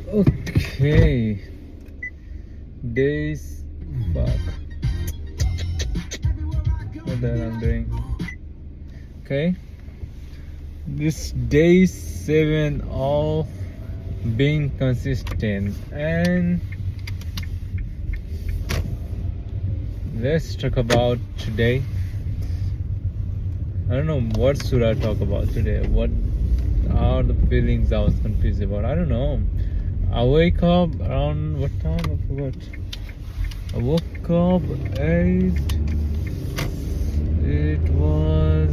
Okay, days. Fuck. What the hell I'm doing? Okay, this day 7 of being consistent, and let's talk about today. I don't know what should I talk about today. What are the feelings I was confused about? I don't know. I wake up around what time? I forgot. I woke up 8. It was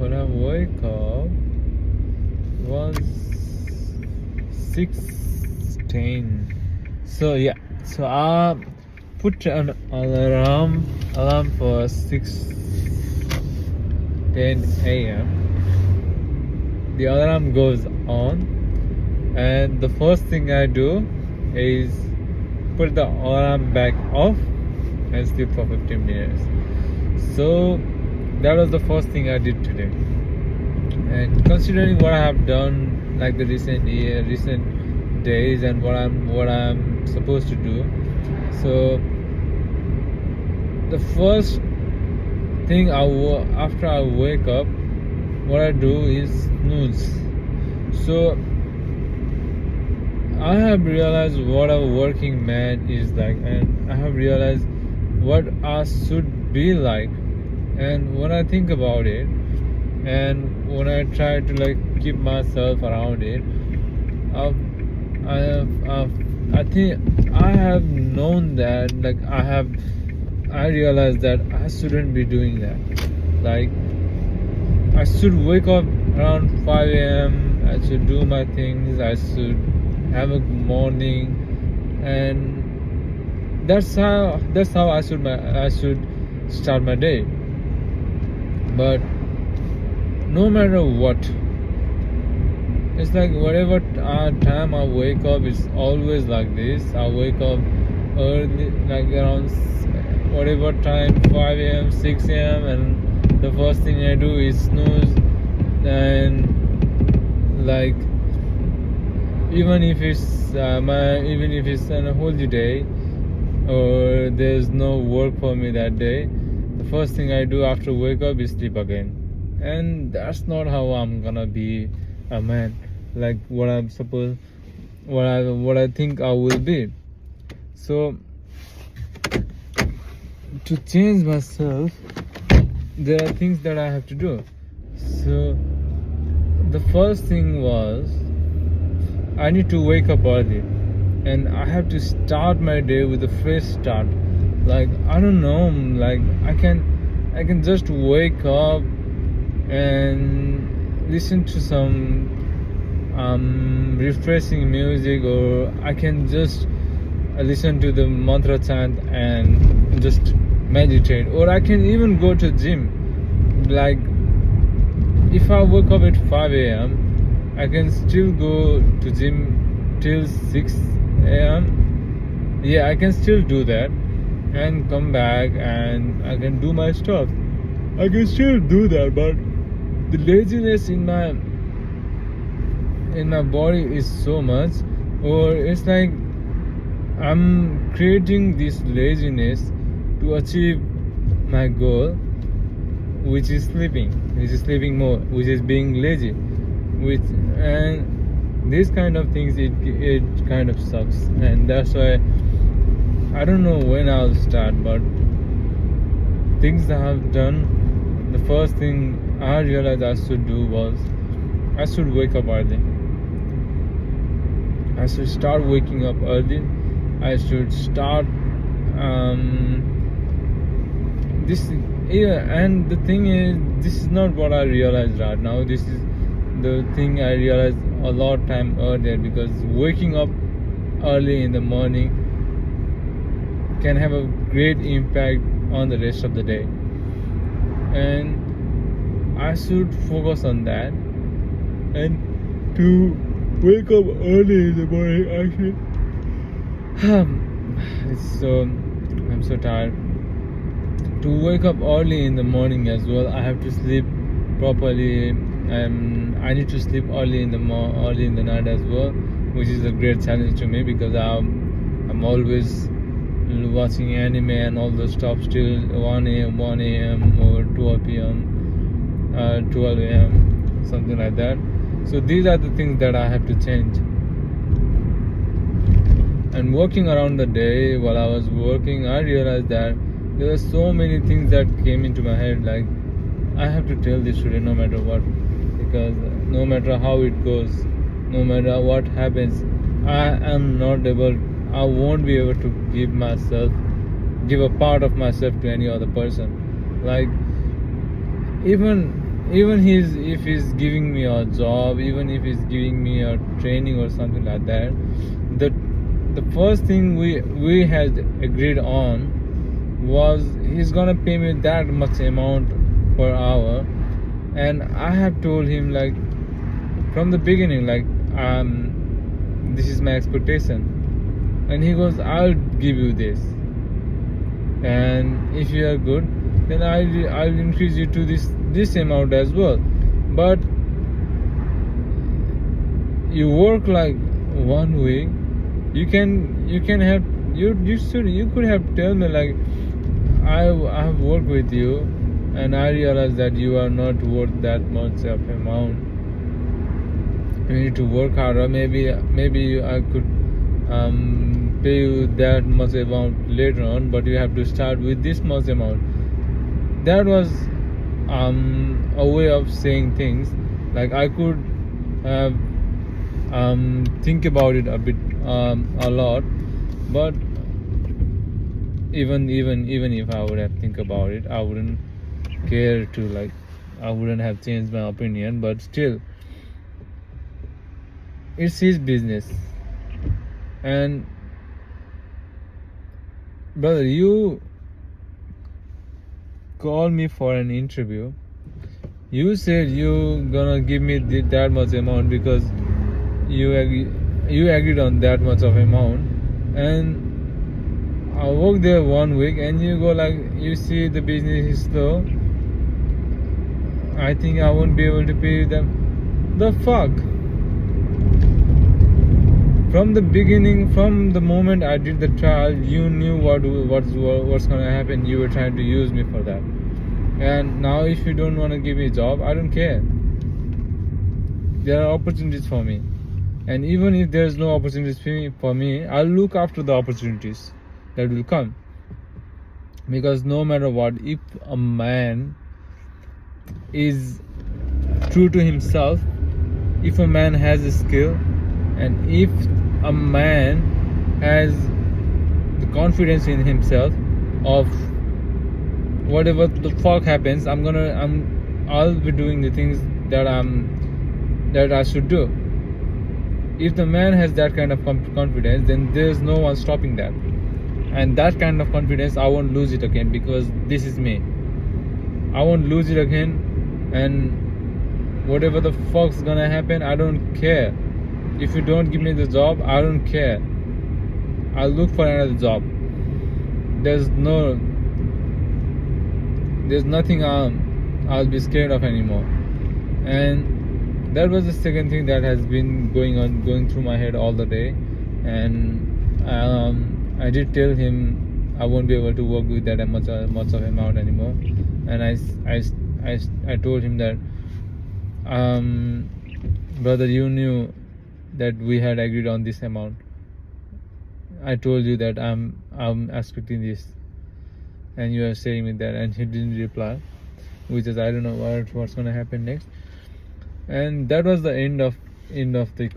when I wake up. It was 6:10. So yeah. So I put an alarm for 6:10 a.m. The alarm goes on, and the first thing I do is put the alarm back off and sleep for 15 minutes. So that was the first thing I did today. And considering what I have done, like the recent days, and what I'm supposed to do, so the first thing after I wake up, what I do is snooze. So I have realized what a working man is like, and I have realized what I should be like. And when I think about it, and when I try to like keep myself around it, I think I have known that, like I realized that I shouldn't be doing that. Like I should wake up around 5 a.m. I should do my things. I should have a morning, and that's how I should start my day. But no matter what, it's like whatever time I wake up, it's always like this. I wake up early, like around whatever time, 5 a.m., 6 a.m., and the first thing I do is snooze. And like even if it's on a holiday or there's no work for me that day, the first thing I do after wake up is sleep again. And that's not how I'm gonna be a man, like what I think I will be. So to change myself, there are things that I have to do. So the first thing was I need to wake up early, and I have to start my day with a fresh start. Like I don't know, like I can just wake up and listen to some refreshing music, or I can just listen to the mantra chant and just meditate, or I can even go to gym. Like if I wake up at 5 a.m., I can still go to gym till 6 a.m. Yeah, I can still do that and come back and I can do my stuff. I can still do that, but the laziness in my body is so much, or it's like I'm creating this laziness to achieve my goal, which is sleeping more, which is being lazy, and these kind of things, it kind of sucks. And that's why I don't know when I'll start, but things that I've done, the first thing I realized I should do was I should wake up early. I should start waking up early. I should start this. Yeah, and the thing is, this is not what I realized right now. This is the thing I realized a lot of time earlier, because waking up early in the morning can have a great impact on the rest of the day, and I should focus on that. And to wake up early in the morning, I'm so tired. To wake up early in the morning as well, I have to sleep properly I need to sleep early in the night as well, which is a great challenge to me because I'm always watching anime and all the stuff till 1 a.m. or 12 p.m. 12 a.m. something like that. So these are the things that I have to change. And working around the day, while I was working, I realized that there were so many things that came into my head, like I have to tell this student no matter what, because no matter how it goes, no matter what happens, I won't be able to give a part of myself to any other person. Like even if he's giving me a job, even if he's giving me a training or something like that, the first thing we had agreed on was he's gonna pay me that much amount per hour. And I have told him, like, from the beginning, like, this is my expectation. And he goes, I'll give you this, and if you are good, then I'll increase you to this amount as well. But you work like 1 week, you could have told me, like, I have worked with you and I realize that you are not worth that much of amount. You need to work harder. Maybe I could pay you that much amount later on, but you have to start with this much amount. That was a way of saying things. Like, I could have think about it a lot, but even if I would have think about it, I wouldn't care to, like, I wouldn't have changed my opinion. But still, it's his business. And brother, you called me for an interview. You said you gonna give me that much amount because you agreed on that much of amount. And I worked there 1 week and you go, like, you see the business is slow, I think I won't be able to pay them. The fuck? From the beginning, from the moment I did the trial, you knew what's gonna happen. You were trying to use me for that. And now if you don't want to give me a job, I don't care. There are opportunities for me. And even if there's no opportunities for me, I'll look after the opportunities that will come. Because no matter what, if a man is true to himself, if a man has a skill, and if a man has the confidence in himself of whatever the fuck happens, I'll be doing the things that I should do. If the man has that kind of confidence, then there's no one stopping that. And that kind of confidence, I won't lose it again, because this is me. I won't lose it again. And whatever the fuck's gonna happen, I don't care. If you don't give me the job, I don't care. I'll look for another job. There's nothing I'll be scared of anymore. And that was the second thing that has been going through my head all the day. And I did tell him I won't be able to work with that much of amount anymore. And I told him that, brother, you knew that we had agreed on this amount. I told you that I'm expecting this, and you are saying me that. And he didn't reply, which is, I don't know what's gonna happen next. And that was the end of the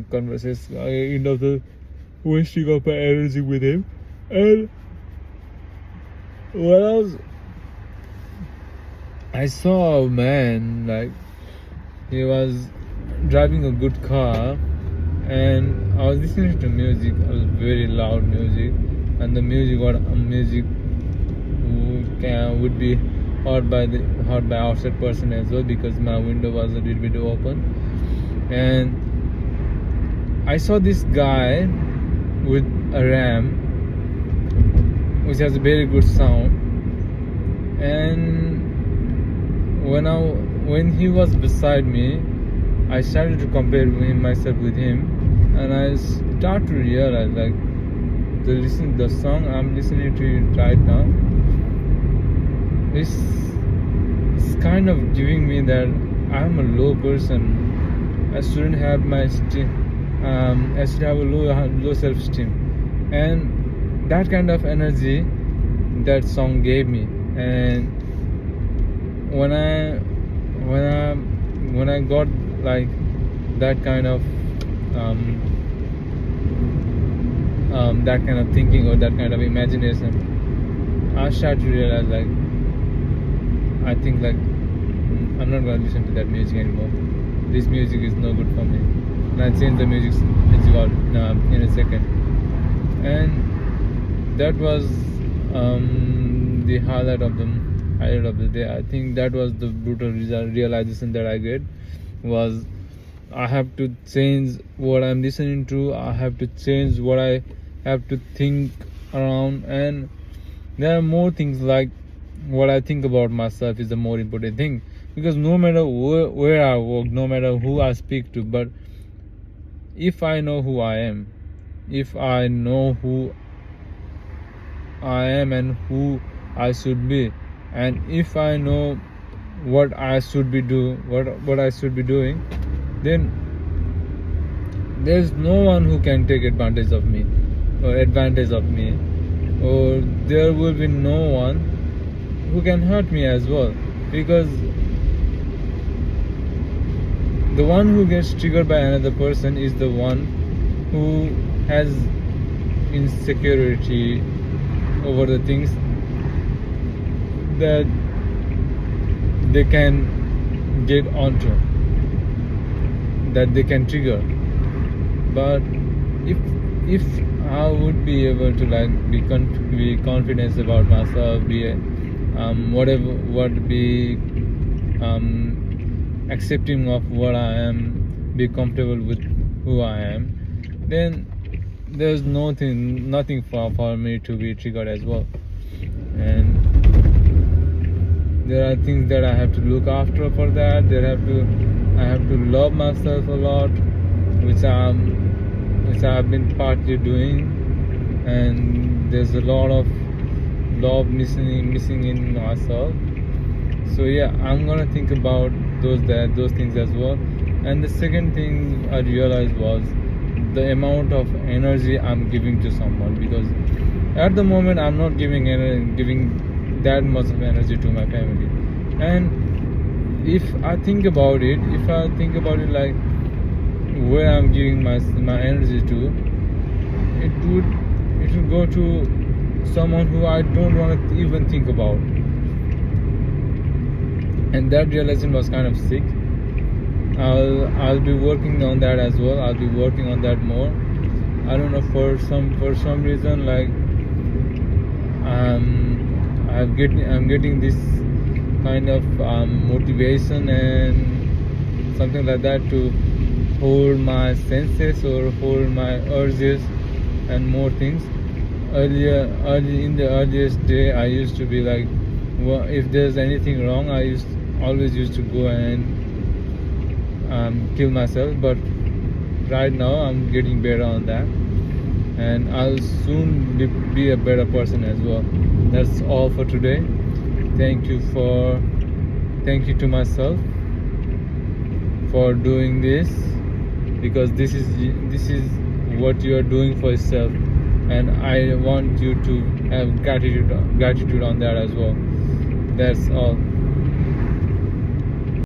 conversation, end of the wasting of my energy with him. And what else? I saw a man, like, he was driving a good car, and I was listening to music. It was very loud music, and the music would be heard by outside person as well, because my window was a little bit open. And I saw this guy with a Ram, which has a very good sound. And when when he was beside me, I started to compare myself with him, and I start to realize like the song I'm listening to right now is kind of giving me that I'm a low person. I shouldn't have I should have a low self-esteem, and that kind of energy that song gave me. And when I got like that kind of thinking or that kind of imagination, I started to realize like I think like I'm not gonna listen to that music anymore. This music is no good for me. And I changed the music in a second. And that was the highlight of the day. I think that was the brutal realization that I get was I have to change what I'm listening to. I have to change what I have to think around, and there are more things like what I think about myself is the more important thing, because no matter where I walk, no matter who I speak to, but if I know who I am, if I know who I am and who I should be, and if I know what I should be doing, then there's no one who can take advantage of me, or there will be no one who can hurt me as well, because the one who gets triggered by another person is the one who has insecurity over the things that they can get onto, that they can trigger. But if I would be able to like be confident about myself, be accepting of what I am, be comfortable with who I am, then there's nothing for me to be triggered as well. And there are things that I have to look after for that. I have to love myself a lot, which I've been partly doing, and there's a lot of love missing in myself. So yeah, I'm gonna think about those things as well. And the second thing I realized was the amount of energy I'm giving to someone, because at the moment I'm not giving that much of energy to my family. And if I think about it like where I'm giving my energy to, it would go to someone who I don't want to even think about. And that realization was kind of sick. I'll be working on that as well. I'll be working on that more. I don't know, for some reason, like I'm getting this kind of motivation and something like that to hold my senses or hold my urges and more things. Early in the earliest day, I used to be like, well, if there's anything wrong, I always used to go and kill myself. But right now I'm getting better on that, and I'll soon be a better person as well. That's all for today. Thank you to myself for doing this, because this is what you are doing for yourself, and I want you to have gratitude on that as well. That's all.